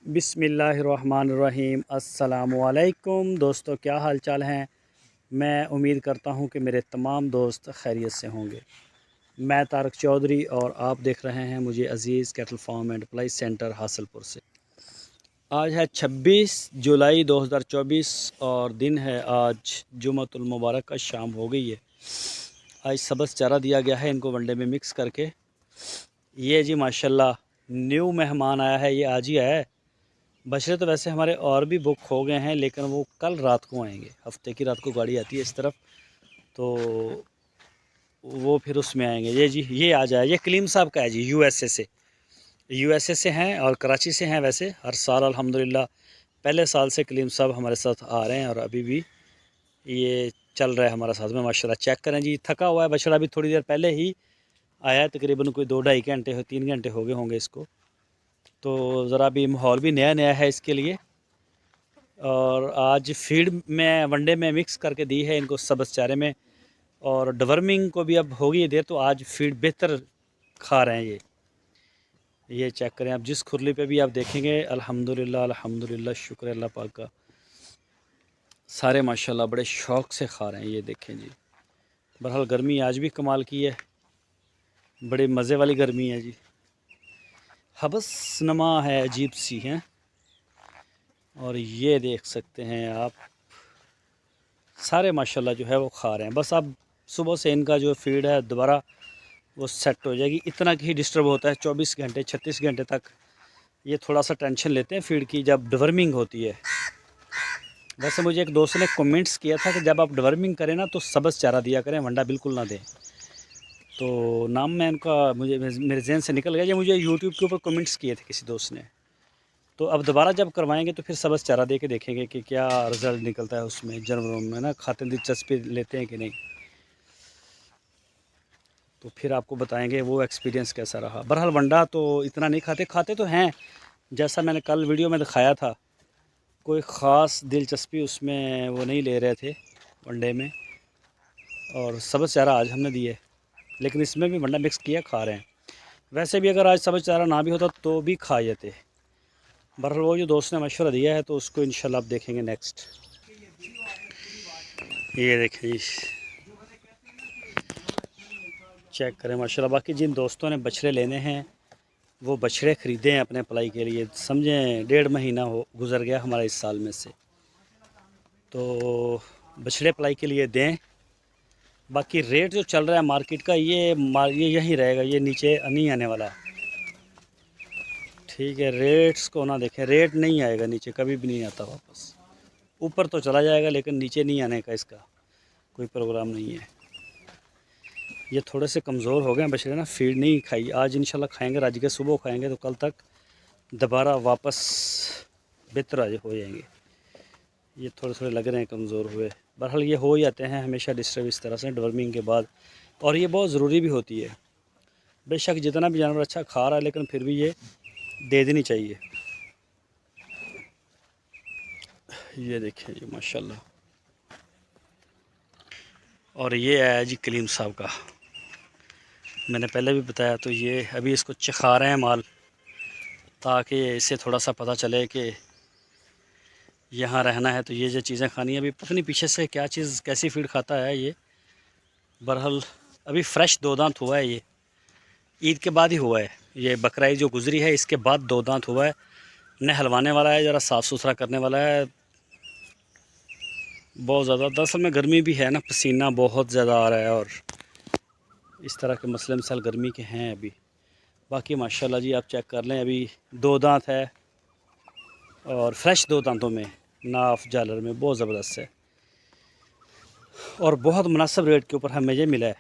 बिस्मिल्लाहिर्रहमानिर्रहीम। अस्सलामुअलैकुम दोस्तों, क्या हाल चाल हैं। मैं उम्मीद करता हूं कि मेरे तमाम दोस्त खैरियत से होंगे। मैं तारक चौधरी और आप देख रहे हैं मुझे Aziz cattle farm and ply centre Hasalpur से। आज है 26 जुलाई 2024 और दिन है आज जुमअतुल मुबारक का, शाम हो गई है। आज सबस चारा दिया गया है इनको वनडे में मिक्स करके। ये जी माशाल्लाह न्यू मेहमान आया है, ये आज ही आया है। बछड़े तो वैसे हमारे और भी बुक हो गए हैं, लेकिन वो कल रात को आएंगे। हफ्ते की रात को गाड़ी आती है इस तरफ, तो वो फिर उसमें आएंगे। ये जी ये आ जाए, ये कलीम साहब का है जी, यूएसए से हैं और कराची से हैं। वैसे हर साल अल्हम्दुलिल्लाह पहले साल से कलीम साहब हमारे साथ आ रहे हैं और अभी भी ये चल रहा है हमारे साथ में माशाल्लाह। चेक करें जी, थका हुआ है बछड़ा, अभी थोड़ी देर पहले ही आया है, तकरीबन कोई 2-2.5 घंटे 3 घंटे हो गए होंगे इसको। तो ज़रा भी माहौल भी नया नया है इसके लिए। और आज फीड में वनडे में मिक्स करके दी है इनको सबस चारे में, और डवर्मिंग को भी अब होगी देर, तो आज फीड बेहतर खा रहे हैं ये चेक करें आप। जिस खुरली पे भी आप देखेंगे अल्हम्दुलिल्लाह अल्हम्दुलिल्लाह, शुक्र अल्लाह पाक का, सारे माशाल्लाह बड़े शौक़ से खा रहे हैं। ये देखें जी, बहरहाल गर्मी आज भी कमाल की है, बड़े मज़े वाली गर्मी है जी, हबस नमा है, अजीब सी है। और ये देख सकते हैं आप, सारे माशाल्लाह जो है वो खा रहे हैं। बस अब सुबह से इनका जो फीड है दोबारा वो सेट हो जाएगी। इतना ही डिस्टर्ब होता है 24 घंटे 36 घंटे तक, ये थोड़ा सा टेंशन लेते हैं फीड की जब डवर्मिंग होती है। वैसे मुझे एक दोस्त ने कमेंट्स किया था कि जब आप डवर्मिंग करें ना तो सबस चारा दिया करें, वंडा बिल्कुल ना दें। तो नाम में इनका मुझे मेरे जहन से निकल गया, ये मुझे यूट्यूब के ऊपर कमेंट्स किए थे किसी दोस्त ने। तो अब दोबारा जब करवाएंगे तो फिर सबस चारा दे के देखेंगे कि क्या रिज़ल्ट निकलता है उसमें, जानवरों में ना खाते दिलचस्पी लेते हैं कि नहीं, तो फिर आपको बताएंगे वो एक्सपीरियंस कैसा रहा। बहरहाल वंडा तो इतना नहीं खाते, खाते तो हैं जैसा मैंने कल वीडियो में दिखाया था, कोई ख़ास दिलचस्पी उसमें वो नहीं ले रहे थे वनडे में। और सबस चारा आज हमने दिए, लेकिन इसमें भी वंडा मिक्स किया, खा रहे हैं। वैसे भी अगर आज सबस चारा ना भी होता तो भी खा जाते। बहरहाल वो जो दोस्त ने मशवरा दिया है तो उसको इंशाल्लाह आप देखेंगे नेक्स्ट। ये देखें, चेक करें माशाल्लाह। बाकी जिन दोस्तों ने बछड़े लेने हैं वो बछड़े ख़रीदे हैं अपने पलाई के लिए, समझें 1.5 महीना हो गुज़र गया हमारा इस साल में से, तो बछड़े पलाई के लिए दें। बाकी रेट जो चल रहा है मार्केट का, ये यहीं रहेगा, ये नीचे नहीं आने वाला। ठीक है, रेट्स को ना देखें, रेट नहीं आएगा नीचे, कभी भी नहीं आता वापस। ऊपर तो चला जाएगा लेकिन नीचे नहीं आने का इसका कोई प्रोग्राम नहीं है। ये थोड़े से कमज़ोर हो गए हैं बछड़े ना, फीड नहीं खाई। आज इंशाल्लाह खाएंगे, राज के सुबह खाएंगे तो कल तक दोबारा वापस बेहतर हो जाएंगे। ये थोड़े थोड़े लग रहे हैं कमज़ोर हुए। बहरहाल ये हो जाते हैं हमेशा डिस्टर्ब इस तरह से डवर्मिंग के बाद, और ये बहुत ज़रूरी भी होती है। बेशक जितना भी जानवर अच्छा खा रहा है लेकिन फिर भी ये दे देनी चाहिए। ये देखें जी माशाल्लाह। और ये आया जी कलीम साहब का, मैंने पहले भी बताया। तो ये अभी इसको चखा रहे हैं माल, ताकि इससे थोड़ा सा पता चले कि यहाँ रहना है तो ये जो चीज़ें खानी है। अभी पता नहीं पीछे से क्या चीज़ कैसी फीड खाता है ये। बहरहाल अभी फ्रेश 2 दांत हुआ है, ये ईद के बाद ही हुआ है। ये बकरा ईद जो गुज़री है इसके बाद 2 दांत हुआ है। नहलवाने वाला है, ज़रा साफ़ सुथरा करने वाला है। बहुत ज़्यादा दरअसल में गर्मी भी है ना, पसीना बहुत ज़्यादा आ रहा है और इस तरह के मसले मिसाल गर्मी के हैं अभी। बाकी माशाल्लाह जी आप चेक कर लें, अभी 2 दांत है और फ्रेश 2 दांतों में नाफ जालर में बहुत ज़बरदस्त है, और बहुत मुनासिब रेट के ऊपर हमें ये मिला है।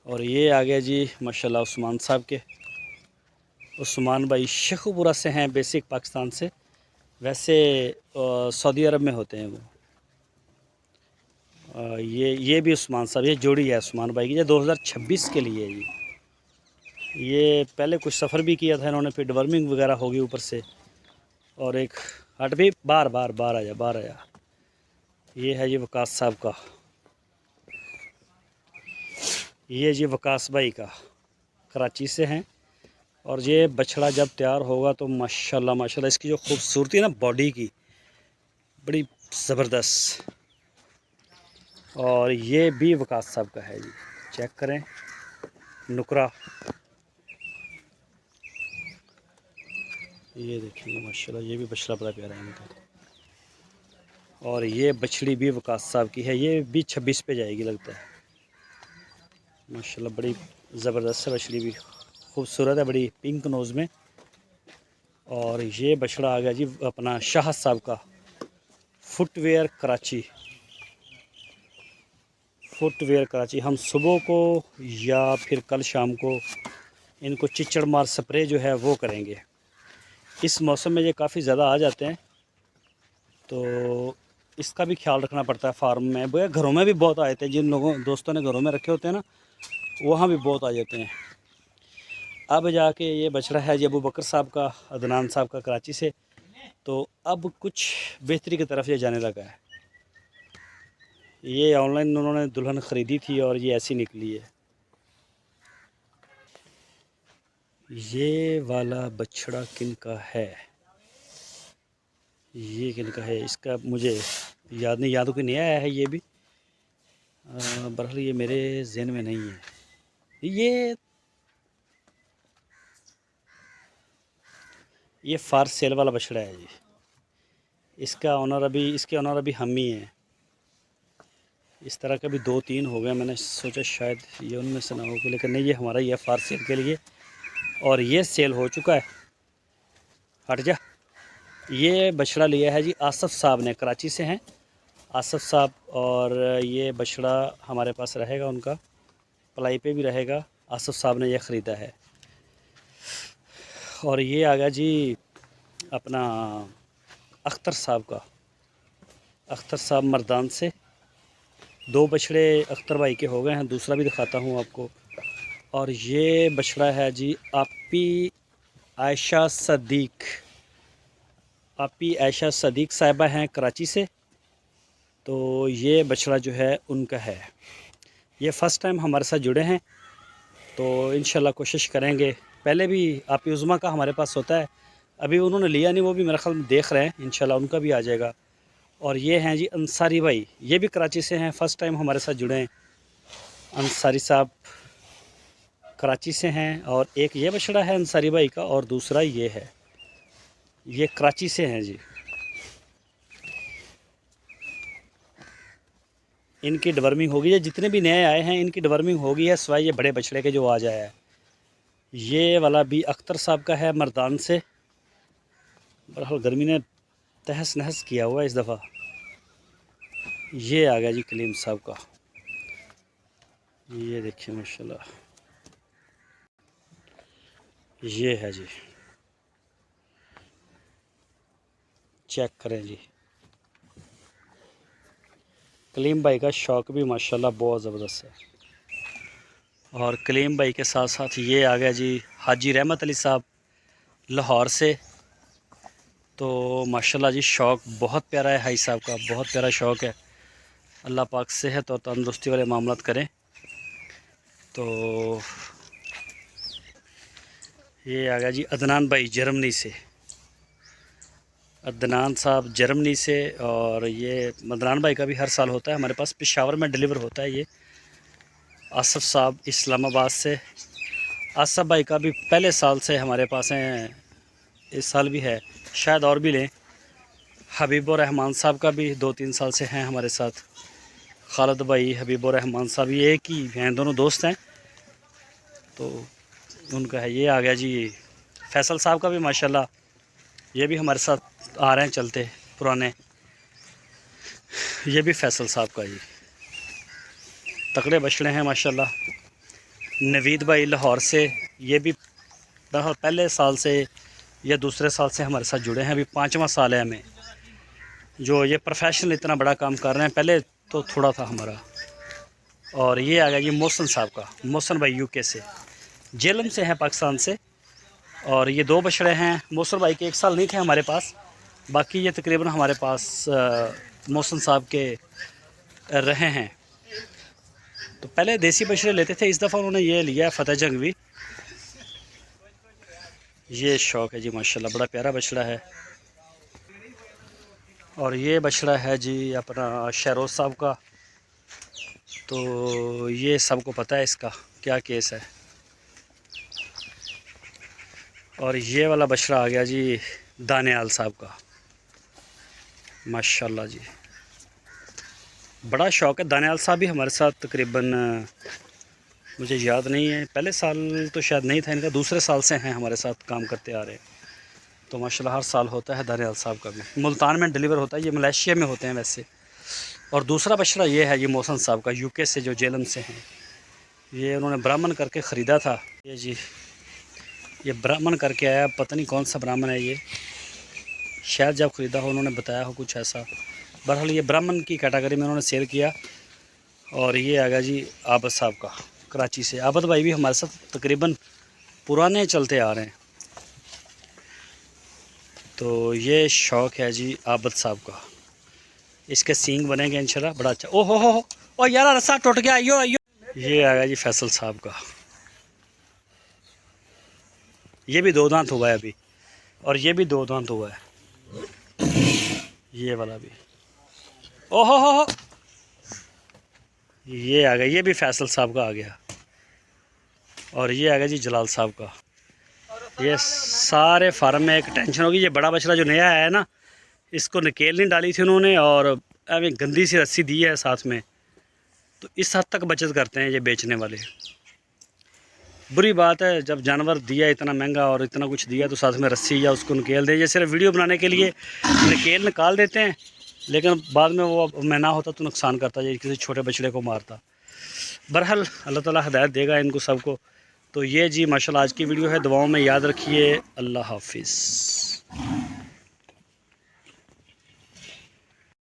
और ये आ गया जी माशाल्लाह उस्मान साहब के। उस्मान भाई शेखुपुरा से हैं, बेसिक पाकिस्तान से, वैसे सऊदी अरब में होते हैं वो। ये भी उस्मान साहब, ये जोड़ी है उस्मान भाई की, ये 2026 के लिए है जी। ये पहले कुछ सफ़र भी किया था इन्होंने, फिर डवर्मिंग वगैरह होगी ऊपर से। और एक हट भी बार आया। ये है जी वकास साहब का, ये जी वकास भाई का, कराची से हैं। और ये बछड़ा जब तैयार होगा तो माशाल्लाह माशाल्लाह इसकी जो खूबसूरती है ना बॉडी की, बड़ी ज़बरदस्त। और ये भी वकास साहब का है जी, चेक करें नुकरा, ये देखिए माशाल्लाह ये भी बछड़ा बड़ा प्यारा है इनका। और ये बछड़ी भी वकास साहब की है, ये भी 26 पे जाएगी लगता है। माशाल्लाह बड़ी ज़बरदस्त है बछड़ी भी, खूबसूरत है, बड़ी पिंक नोज़ में। और ये बछड़ा आ गया जी अपना शाह साहब का, फुटवेयर कराची। फुटवेयर कराची हम सुबह को या फिर कल शाम को इनको चिचड़ मार स्प्रे जो है वो करेंगे। इस मौसम में ये काफ़ी ज़्यादा आ जाते हैं, तो इसका भी ख्याल रखना पड़ता है फार्म में। भैया घरों में भी बहुत आए थे, जिन लोगों दोस्तों ने घरों में रखे होते हैं ना, वहाँ भी बहुत आ जाते हैं। अब जाके ये बछड़ा है जी अबू बकर साहब का, अदनान साहब का कराची से, तो अब कुछ बेहतरी की तरफ ये जाने लगा है। ये ऑनलाइन उन्होंने दुल्हन ख़रीदी थी और ये ऐसी निकली है। ये वाला बछड़ा किन का है, ये किन का है इसका मुझे याद नहीं, यादों की नहीं आया है ये भी। बहरहाल ये मेरे जहन में नहीं है। ये फार सेल वाला बछड़ा है जी, इसका ऑनर अभी, इसके ऑनर अभी हम ही हैं। इस तरह के भी 2-3 हो गए, मैंने सोचा शायद ये उनमें से ना हो, लेकिन नहीं, ये हमारा ही है फार सेल के लिए। और ये सेल हो चुका है, हट जा। ये बछड़ा लिया है जी आसफ़ साहब ने, कराची से हैं आसफ़ साहब। और ये बछड़ा हमारे पास रहेगा, उनका पलाई पे भी रहेगा। आसफ़ साहब ने यह ख़रीदा है। और ये आ गया जी अपना अख्तर साहब का, अख्तर साहब मर्दान से। 2 बछड़े अख्तर भाई के हो गए हैं, दूसरा भी दिखाता हूँ आपको। और ये बछड़ा है जी आपी आयशा सदीक, आपी आयशा सदीक साहिबा हैं कराची से। तो ये बछड़ा जो है उनका है। ये फ़र्स्ट टाइम हमारे साथ जुड़े हैं, तो इंशाल्लाह कोशिश करेंगे। पहले भी आपी उज़्मा का हमारे पास होता है, अभी उन्होंने लिया नहीं, वो भी मेरे ख्याल में देख रहे हैं, इंशाल्लाह उनका भी आ जाएगा। और ये हैं जी अंसारी भाई, ये भी कराची से हैं, फ़र्स्ट टाइम हमारे साथ जुड़े हैं। अंसारी साहब कराची से हैं। और एक ये बछड़ा है अंसारी भाई का, और दूसरा ये है, ये कराची से हैं जी। इनकी डिवर्मिंग होगी है, जितने भी नए आए हैं इनकी डिवर्मिंग होगी है, सिवाय ये बड़े बछड़े के जो आ जाए है। ये वाला भी अख्तर साहब का है मर्दान से। बहरहाल गर्मी ने तहस नहस किया हुआ इस दफ़ा। ये आ गया जी कलीम साहब का, ये देखिए माशाल्लाह, ये है जी, चेक करें जी। कलीम भाई का शौक़ भी माशाल्लाह बहुत ज़बरदस्त है। और कलीम भाई के साथ साथ ये आ गया जी हाजी रहमत अली साहब लाहौर से। तो माशाल्लाह जी शौक़ बहुत प्यारा है हाई साहब का, बहुत प्यारा शौक़ है। अल्लाह पाक सेहत और तंदुरुस्ती वाले मामलात करें। तो ये आ गया जी अदनान भाई जर्मनी से, अदनान साहब जर्मनी से। और ये अदनान भाई का भी हर साल होता है हमारे पास, पेशावर में डिलीवर होता है ये। आसफ़ साहब इस्लामाबाद से, आसफ़ भाई का भी पहले साल से हमारे पास हैं, इस साल भी है, शायद और भी लें। हबीबुर रहमान साहब का भी 2-3 साल से हैं हमारे साथ। खालिद भाई, हबीबुर रहमान साहब, ये एक ही हैं, दोनों दोस्त हैं, तो उनका है। ये आ गया जी फैसल साहब का भी माशाल्लाह, ये भी हमारे साथ आ रहे हैं चलते पुराने। ये भी फैसल साहब का जी, तगड़े बछड़े हैं माशाल्लाह। नवीद भाई लाहौर से, ये भी पहले साल से या दूसरे साल से हमारे साथ जुड़े हैं, अभी 5वां साल है हमें जो ये प्रोफेशनल इतना बड़ा काम कर रहे हैं, पहले तो थोड़ा था हमारा। और ये आ गया ये मोहसन साहब का, मोहसन भाई यूके से, जेलम से हैं पाकिस्तान से। और ये 2 बछड़े हैं, मोहसन भाई के 1 साल नहीं थे हमारे पास, बाकी ये तकरीबन हमारे पास मोहसन साहब के रहे हैं। तो पहले देसी बछड़े लेते थे, इस दफ़ा उन्होंने ये लिया है फतेह जंग भी। ये शौक़ है जी माशाल्लाह, बड़ा प्यारा बछड़ा है। और ये बछड़ा है जी अपना शहरोज़ साहब का। तो ये सबको पता है इसका क्या केस है। और ये वाला बछड़ा आ गया जी दानियाल साहब का, माशाल्लाह जी बड़ा शौक़ है। दानियाल साहब भी हमारे साथ तकरीबन मुझे याद नहीं है, पहले साल तो शायद नहीं था इनका, दूसरे साल से हैं हमारे साथ काम करते आ रहे हैं। तो माशाल्लाह हर साल होता है दानियाल साहब का भी। मुल्तान में डिलीवर होता है, ये मलेशिया में होते हैं वैसे। और दूसरा बछड़ा ये है, ये मोहसन साहब का, यूके से, जो जेलम से हैं। ये उन्होंने ब्राह्मण करके ख़रीदा था। ये जी ये ब्राह्मण करके आया, पता नहीं कौन सा ब्राह्मण है ये, शायद जब ख़रीदा हो उन्होंने बताया हो कुछ ऐसा। बहरहाल ये ब्राह्मण की कैटेगरी में उन्होंने सेल किया। और ये आ गया जी आबद साहब का, कराची से। आबद भाई भी हमारे साथ तकरीबन पुराने चलते आ रहे हैं। तो ये शौक़ है जी आबद साहब का। इसके सींग बनेंगे इंशाल्लाह, बड़ा अच्छा। ओहो हो ओ यार रस्सा टूट गया, आइयो आइयो। ये आ गया जी फैसल साहब का, ये भी 2 दांत हुआ है अभी। और ये भी 2 दांत हुआ है, ये वाला भी। ओहो हो ये आ गया, ये भी फैसल साहब का आ गया। और ये आ गया जी जलाल साहब का। ये सारे फार्म में एक टेंशन होगी, ये बड़ा बछड़ा जो नया आया है ना, इसको नकेल नहीं डाली थी उन्होंने, और अभी गंदी सी रस्सी दी है साथ में। तो इस हद तक बचत करते हैं ये बेचने वाले। बुरी बात है जब जानवर दिया इतना महंगा और इतना कुछ दिया तो साथ में रस्सी या उसको नकेल दे। ये सिर्फ वीडियो बनाने के लिए नकेल निकाल देते हैं, लेकिन बाद में वो महना होता तो नुकसान करता, ये किसी छोटे बछड़े को मारता। बहरहाल अल्लाह ताला हिदायत देगा इनको सबको। तो ये जी माशाल्लाह आज की वीडियो है, दुआओं में याद रखिए। अल्लाह हाफिज़।